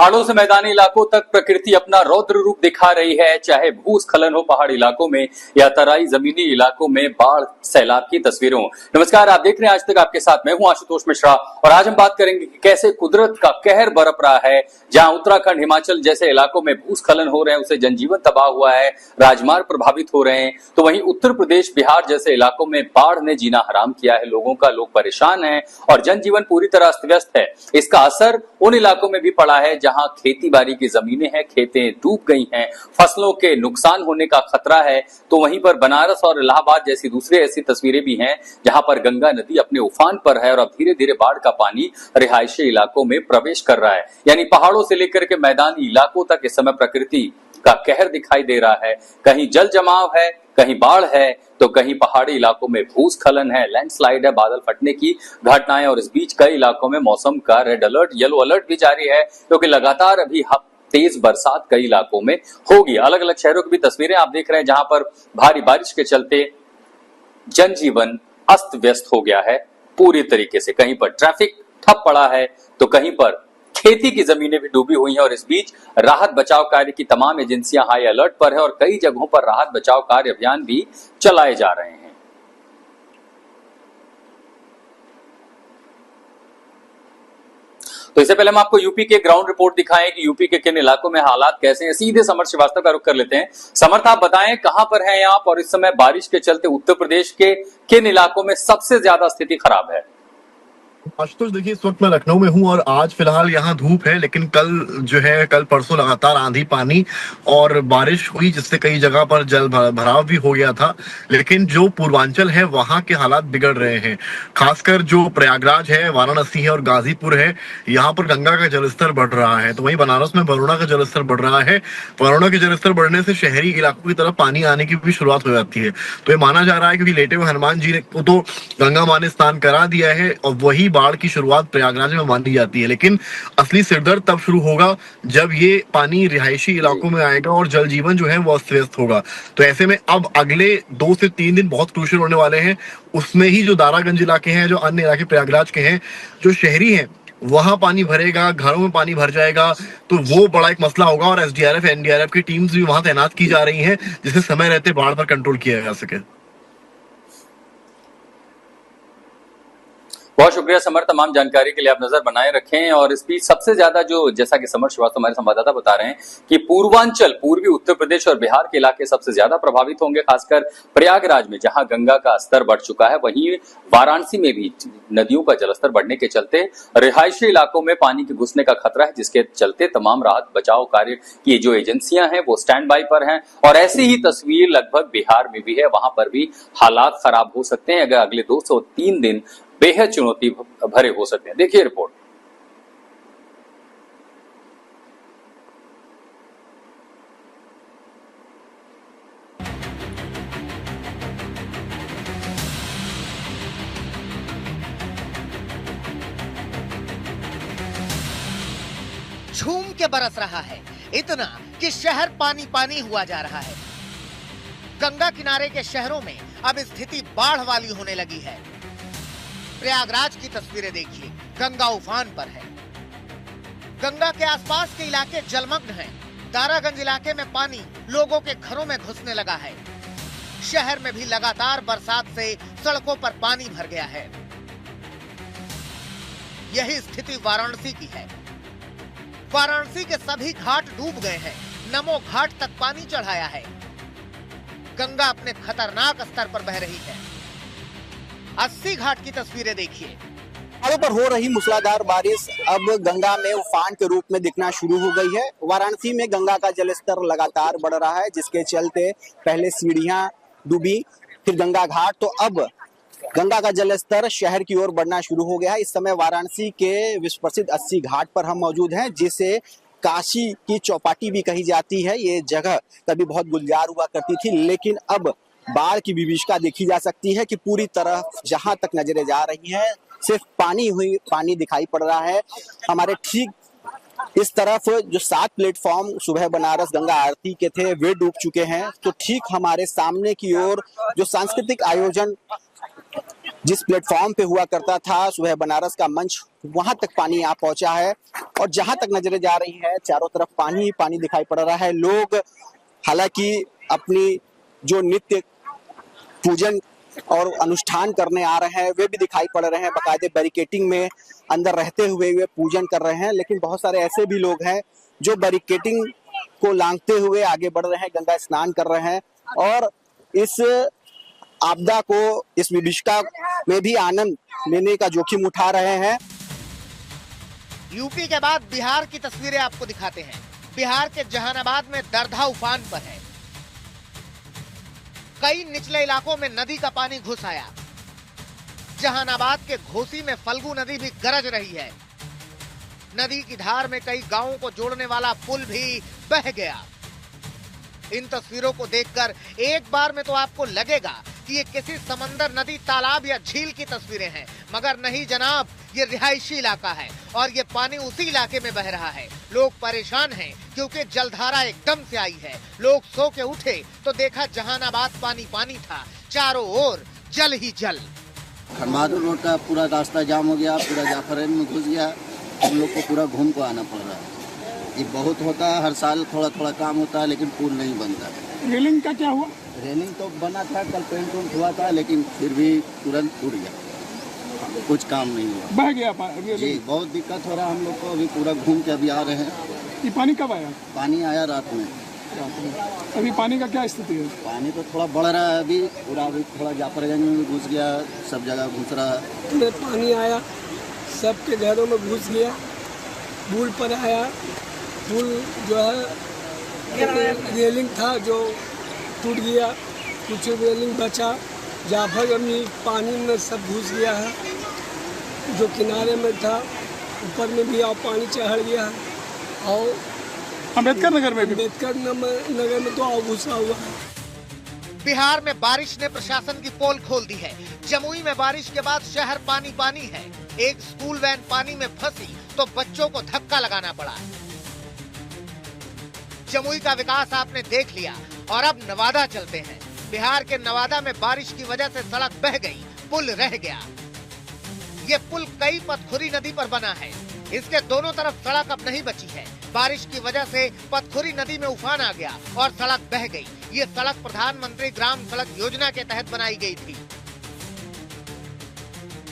पहाड़ों से मैदानी इलाकों तक प्रकृति अपना रौद्र रूप दिखा रही है, चाहे भूस्खलन हो पहाड़ी इलाकों में या तराई जमीनी इलाकों में बाढ़ सैलाब की तस्वीरों। नमस्कार, आप देख रहे हैं आज तक आपके साथ मैं हूं आशुतोष मिश्रा और आज हम बात करेंगे कि कैसे कुदरत का कहर बरप रहा है। जहां उत्तराखंड हिमाचल जैसे इलाकों में भूस्खलन हो रहे हैं, उससे जनजीवन तबाह हुआ है, राजमार्ग प्रभावित हो रहे हैं, तो वहीं उत्तर प्रदेश बिहार जैसे इलाकों में बाढ़ ने जीना हराम किया है लोगों का। लोग परेशान हैं और जनजीवन पूरी तरह अस्त व्यस्त है। इसका असर उन इलाकों में भी पड़ा है जहां खेती बाड़ी की जमीनें हैं, खेतें डूब गई हैं, फसलों के नुकसान होने का खतरा है। तो वहीं पर बनारस और इलाहाबाद जैसी दूसरी ऐसी तस्वीरें भी हैं जहां पर गंगा नदी अपने उफान पर है और अब धीरे धीरे बाढ़ का पानी रिहायशी इलाकों में प्रवेश कर रहा है। यानी पहाड़ों से लेकर के मैदानी इलाकों तक इस समय प्रकृति का कहर दिखाई दे रहा है। कहीं जल जमाव है, कहीं बाढ़ है, तो कहीं पहाड़ी इलाकों में भूस्खलन है, लैंडस्लाइड है, बादल फटने की घटनाएं। और इस बीच कई इलाकों में मौसम का रेड अलर्ट, येलो अलर्ट भी जारी है, क्योंकि लगातार अभी तेज बरसात कई इलाकों में होगी। अलग अलग शहरों की भी तस्वीरें आप देख रहे हैं जहां पर भारी बारिश के चलते जनजीवन अस्त व्यस्त हो गया है पूरी तरीके से। कहीं पर ट्रैफिक ठप पड़ा है तो कहीं पर खेती की जमीनें भी डूबी हुई हैं। और इस बीच राहत बचाव कार्य की तमाम एजेंसियां हाई अलर्ट पर है और कई जगहों पर राहत बचाव कार्य अभियान भी चलाए जा रहे हैं। तो इससे पहले हम आपको यूपी के ग्राउंड रिपोर्ट दिखाएं कि यूपी के किन इलाकों में हालात कैसे हैं। सीधे समर श्रीवास्तव का रुख कर लेते हैं। समर्थ, आप बताएं कहां पर हैं आप और इस समय बारिश के चलते उत्तर प्रदेश के किन इलाकों में सबसे ज्यादा स्थिति खराब है? आशुतोष, देखिए इस वक्त मैं लखनऊ में हूं और आज फिलहाल यहाँ धूप है, लेकिन कल परसों लगातार आंधी पानी और बारिश हुई जिससे कई जगह पर जल भराव भी हो गया था। लेकिन जो पूर्वांचल है वहां के हालात बिगड़ रहे हैं। खासकर जो प्रयागराज है, वाराणसी है और गाजीपुर है, यहाँ पर गंगा का जलस्तर बढ़ रहा है। तो वहीं बनारस में वरुणा का जलस्तर बढ़ रहा है। वरुणा के जलस्तर बढ़ने से शहरी इलाकों की तरफ पानी आने की भी शुरुआत हो जाती है। तो ये माना जा रहा है क्योंकि लेटे हुए हनुमान जी को तो गंगा माँ ने स्नान करा दिया है और वही बाढ़ की शुरुआत प्रयागराज में मानी जाती है। लेकिन असली सिरदर्द तब शुरू होगा जब ये पानी रिहायशी इलाकों में आएगा और जल जीवन जो है वो अस्त व्यस्त होगा। तो ऐसे में अब अगले 2 से 3 दिन बहुत क्रूशियल होने वाले हैं। उसमें ही जो दारागंज इलाके हैं, जो अन्य इलाके प्रयागराज के हैं, जो शहरी हैं वहां पानी भरेगा, घरों में पानी भर जाएगा, तो वो बड़ा एक मसला होगा। और एसडीआरएफ, एनडीआरएफ की टीम्स भी वहां तैनात की जा रही हैं जिससे समय रहते बाढ़ पर कंट्रोल किया जा सके। बहुत शुक्रिया समर, तमाम जानकारी के लिए आप नजर बनाए रखें। और इस बीच सबसे ज्यादा जो, जैसा कि समर श्रीवास्तव हमारे संवाददाता बता रहे हैं कि पूर्वांचल, पूर्वी उत्तर प्रदेश और बिहार के इलाके सबसे ज्यादा प्रभावित होंगे, खासकर प्रयागराज में जहां गंगा का स्तर बढ़ चुका है। वहीं वाराणसी में भी नदियों का जलस्तर बढ़ने के चलते रिहायशी इलाकों में पानी के घुसने का खतरा है, जिसके चलते तमाम राहत बचाव कार्य की जो एजेंसियां हैं वो स्टैंड बाई पर हैं। और ऐसी ही तस्वीर लगभग बिहार में भी है, वहां पर भी हालात खराब हो सकते हैं। अगर अगले 2 से 3 दिन बेहद चुनौती भरे हो सकते हैं। देखिए रिपोर्ट। झूम के बरस रहा है, इतना कि शहर पानी पानी हुआ जा रहा है। गंगा किनारे के शहरों में अब स्थिति बाढ़ वाली होने लगी है। प्रयागराज की तस्वीरें देखिए, गंगा उफान पर है। गंगा के आसपास के इलाके जलमग्न हैं। दारागंज इलाके में पानी लोगों के घरों में घुसने लगा है। शहर में भी लगातार बरसात से सड़कों पर पानी भर गया है। यही स्थिति वाराणसी की है। वाराणसी के सभी घाट डूब गए हैं। नमो घाट तक पानी चढ़ाया है। गंगा अपने खतरनाक स्तर पर बह रही है। 80 घाट की तस्वीरें देखिए। पहाड़ों पर हो रही मूसलाधार बारिश अब गंगा में उफान के रूप में दिखना शुरू हो गई है। वाराणसी में गंगा का जलस्तर लगातार बढ़ रहा है, जिसके चलते पहले सीढ़ियां डूबी, फिर गंगा घाट, तो अब गंगा का जलस्तर शहर की ओर बढ़ना शुरू हो गया है। इस समय वाराणसी के विश्व प्रसिद्ध 80 घाट पर हम मौजूद हैं, जिसे काशी की चौपाटी भी कही जाती है। ये जगह कभी बहुत गुलजार हुआ करती थी, लेकिन अब बाढ़ की विभीषिका देखी जा सकती है कि पूरी तरह जहां तक नजरें जा रही हैं सिर्फ पानी दिखाई पड़ रहा है। हमारे ठीक इस तरफ जो 7 प्लेटफॉर्म सुबह बनारस गंगा आरती के थे वे डूब चुके हैं। तो ठीक हमारे सामने की ओर जो सांस्कृतिक आयोजन जिस प्लेटफॉर्म पे हुआ करता था सुबह बनारस का मंच, वहां तक पानी आ पहुंचा है और जहां तक नजरें जा रही है चारों तरफ पानी ही पानी दिखाई पड़ रहा है। लोग हालांकि अपनी जो नित्य पूजन और अनुष्ठान करने आ रहे हैं वे भी दिखाई पड़ रहे हैं, बाकायदे बैरिकेटिंग में अंदर रहते हुए वे पूजन कर रहे हैं। लेकिन बहुत सारे ऐसे भी लोग हैं जो बैरिकेटिंग को लांघते हुए आगे बढ़ रहे हैं, गंगा स्नान कर रहे हैं और इस आपदा को, इस विभीषिका में भी आनंद लेने का जोखिम उठा रहे हैं। यूपी के बाद बिहार की तस्वीरें आपको दिखाते हैं। बिहार के जहानाबाद में दरधा उफान पर है। कई निचले इलाकों में नदी का पानी घुस आया। जहानाबाद के घोसी में फल्गु नदी भी गरज रही है। नदी की धार में कई गांवों को जोड़ने वाला पुल भी बह गया। इन तस्वीरों को देखकर एक बार में तो आपको लगेगा कि ये किसी समंदर, नदी, तालाब या झील की तस्वीरें हैं, मगर नहीं जनाब, ये रिहायशी इलाका है और ये पानी उसी इलाके में बह रहा है। लोग परेशान हैं क्योंकि जलधारा एकदम से आई है। लोग सो के उठे तो देखा जहानाबाद पानी पानी था, चारों ओर जल ही जल। खरमादुर रोड का पूरा रास्ता जाम हो गया, पूरा जाफरगंज में घुस गया। हम लोग को पूरा घूम को आना पड़ रहा है। ये बहुत होता है, हर साल थोड़ा थोड़ा काम होता है, लेकिन पुल नहीं बनता। रेलिंग का क्या हुआ? रेलिंग तो बना था, कल पेंट हुआ था, लेकिन फिर भी तुरंत टूट गया, कुछ काम नहीं हुआ, बह गया जी। बहुत दिक्कत हो रहा है हम लोग को। अभी पूरा घूम के अभी आ रहे हैं। ये पानी कब आया? पानी आया रात में। अभी पानी का क्या स्थिति है? पानी तो थोड़ा बढ़ रहा है अभी, पूरा अभी थोड़ा जाफरगंज में भी घुस गया, सब जगह घुस रहा है। में पानी आया, सबके घरों में घुस गया। पुल पर आया, पुल जो है रेलिंग था जो टूट गया, कुछ रेलिंग बचा। जाफरगंज में पानी में सब घुस गया है, जो किनारे में था ऊपर में भी और पानी चढ़ गया है। और अम्बेडकर नगर में भी, अम्बेडकर नगर में तो और घुसा हुआ है। बिहार में बारिश ने प्रशासन की पोल खोल दी है। जमुई में बारिश के बाद शहर पानी पानी है। एक स्कूल वैन पानी में फंसी तो बच्चों को धक्का लगाना पड़ा। जमुई का विकास आपने देख लिया और अब नवादा चलते हैं। बिहार के नवादा में बारिश की वजह से सड़क बह गई, पुल रह गया। ये पुल कई पथखुरी नदी पर बना है। इसके दोनों तरफ सड़क अब नहीं बची है। बारिश की वजह से पथखुरी नदी में उफान आ गया और सड़क बह गई। ये सड़क प्रधानमंत्री ग्राम सड़क योजना के तहत बनाई गई थी।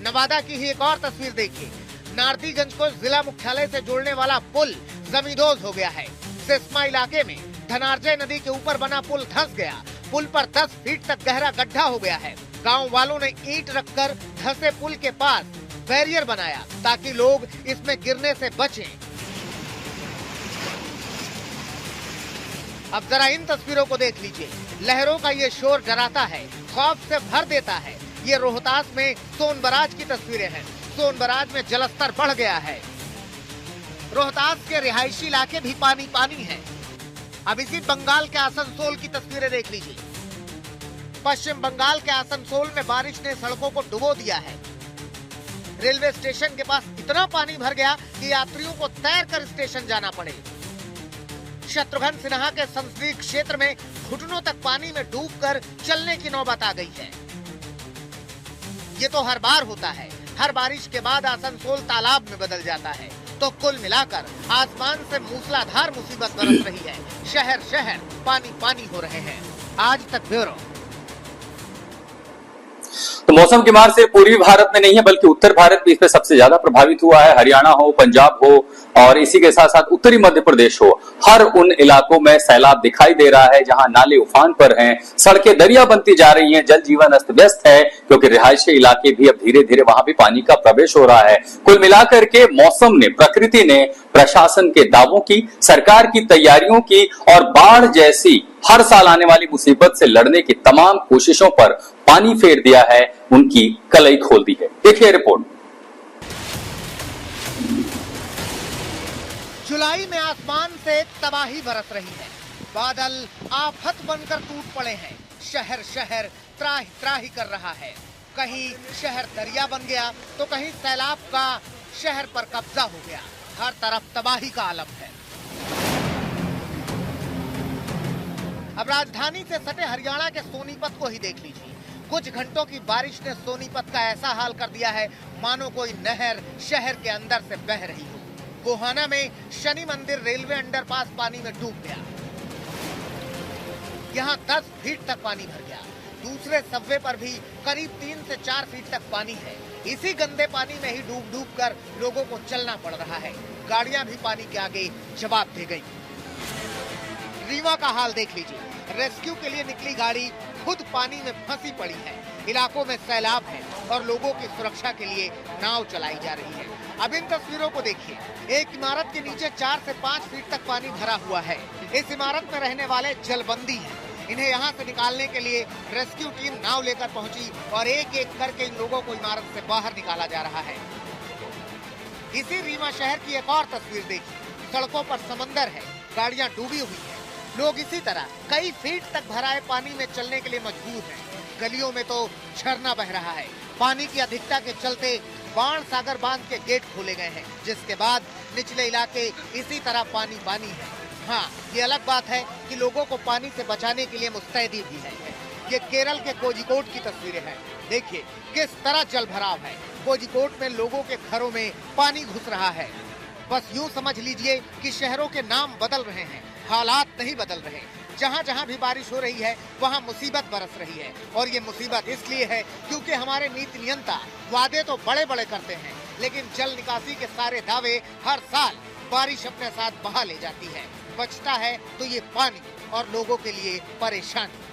नवादा की ही एक और तस्वीर देखिए। नारदीगंज को जिला मुख्यालय से जोड़ने वाला पुल जमींदोज हो गया है। सिसमा इलाके में धनार्जय नदी के ऊपर बना पुल धंस गया। पुल पर 10 फीट तक गहरा गड्ढा हो गया है। गांव वालों ने ईंट रखकर धंसे पुल के पास बैरियर बनाया ताकि लोग इसमें गिरने से बचें। अब जरा इन तस्वीरों को देख लीजिए। लहरों का ये शोर डराता है, खौफ से भर देता है। ये रोहतास में सोन बराज की तस्वीरें हैं। सोन बराज में जलस्तर बढ़ गया है। रोहतास के रिहायशी इलाके भी पानी पानी है। अब इसी बंगाल के आसनसोल की तस्वीरें देख लीजिए। पश्चिम बंगाल के आसनसोल में बारिश ने सड़कों को डुबो दिया है। रेलवे स्टेशन के पास इतना पानी भर गया कि यात्रियों को तैरकर स्टेशन जाना पड़े। शत्रुघ्न सिन्हा के संसदीय क्षेत्र में घुटनों तक पानी में डूबकर चलने की नौबत आ गई है। ये तो हर बार होता है। हर बारिश के बाद आसनसोल तालाब में बदल जाता है। तो कुल मिलाकर आसमान से मूसलाधार मुसीबत बरस रही है। शहर शहर पानी पानी हो रहे हैं। आज तक ब्यूरो। तो मौसम की मार से पूर्वी भारत में नहीं है बल्कि उत्तर भारत भी इसमें सबसे ज्यादा प्रभावित हुआ है। हरियाणा हो, पंजाब हो और इसी के साथ साथ उत्तरी मध्य प्रदेश हो, हर उन इलाकों में सैलाब दिखाई दे रहा है जहां नाले उफान पर हैं, सड़कें दरिया बनती जा रही हैं, जल जीवन अस्त व्यस्त है क्योंकि रिहायशी इलाके भी अब धीरे धीरे वहां भी पानी का प्रवेश हो रहा है। कुल मिलाकर के मौसम ने, प्रकृति ने प्रशासन के दावों की, सरकार की तैयारियों की और बाढ़ जैसी हर साल आने वाली मुसीबत से लड़ने की तमाम कोशिशों पर पानी फेर दिया है, उनकी कलई खोल दी है। देखिए रिपोर्ट। जुलाई में आसमान से तबाही बरस रही है। बादल आफत बनकर टूट पड़े हैं। शहर शहर त्राही त्राही कर रहा है। कहीं शहर दरिया बन गया तो कहीं सैलाब का शहर पर कब्जा हो गया। हर तरफ तबाही का आलम है। अब राजधानी से सटे हरियाणा के सोनीपत को ही देख लीजिए। कुछ घंटों की बारिश ने सोनीपत का ऐसा हाल कर दिया है मानो कोई नहर शहर के अंदर से बह रही हो। गोहाना में शनि मंदिर रेलवे अंडरपास पानी में डूब गया। यहाँ 10 फीट तक पानी भर गया। दूसरे सबवे पर भी करीब 3 से 4 फीट तक पानी है। इसी गंदे पानी में ही डूब डूब कर लोगों को चलना पड़ रहा है। गाड़ियां भी पानी के आगे जवाब दे गई। रीवा का हाल देख लीजिए। रेस्क्यू के लिए निकली गाड़ी खुद पानी में फंसी पड़ी है। इलाकों में सैलाब है और लोगों की सुरक्षा के लिए नाव चलाई जा रही है। अब इन तस्वीरों को देखिए। एक इमारत के नीचे 4 से 5 फीट तक पानी भरा हुआ है। इस इमारत में रहने वाले जलबंदी हैं। इन्हें यहाँ से निकालने के लिए रेस्क्यू टीम नाव लेकर पहुंची और एक एक करके इन लोगों को इमारत से बाहर निकाला जा रहा है। इसी रीवा शहर की एक और तस्वीर देखिए। सड़कों पर समंदर है, गाड़ियां डूबी हुई है। लोग इसी तरह कई फीट तक भराए पानी में चलने के लिए मजबूर हैं। गलियों में तो झरना बह रहा है। पानी की अधिकता के चलते बाण सागर बांध के गेट खोले गए हैं, जिसके बाद निचले इलाके इसी तरह पानी पानी है। हाँ, ये अलग बात है कि लोगों को पानी से बचाने के लिए मुस्तैदी भी है। ये केरल के कोझिकोड की तस्वीरें हैं। देखिए किस तरह जल भराव है। कोझिकोड में लोगों के घरों में पानी घुस रहा है। बस यूं समझ लीजिए कि शहरों के नाम बदल रहे हैं, हालात नहीं बदल रहे। जहाँ जहाँ भी बारिश हो रही है वहाँ मुसीबत बरस रही है। और ये मुसीबत इसलिए है क्योंकि हमारे नीति नियंता वादे तो बड़े बड़े करते हैं, लेकिन जल निकासी के सारे दावे हर साल बारिश अपने साथ बहा ले जाती है। बचता है तो ये पानी और लोगों के लिए परेशानी।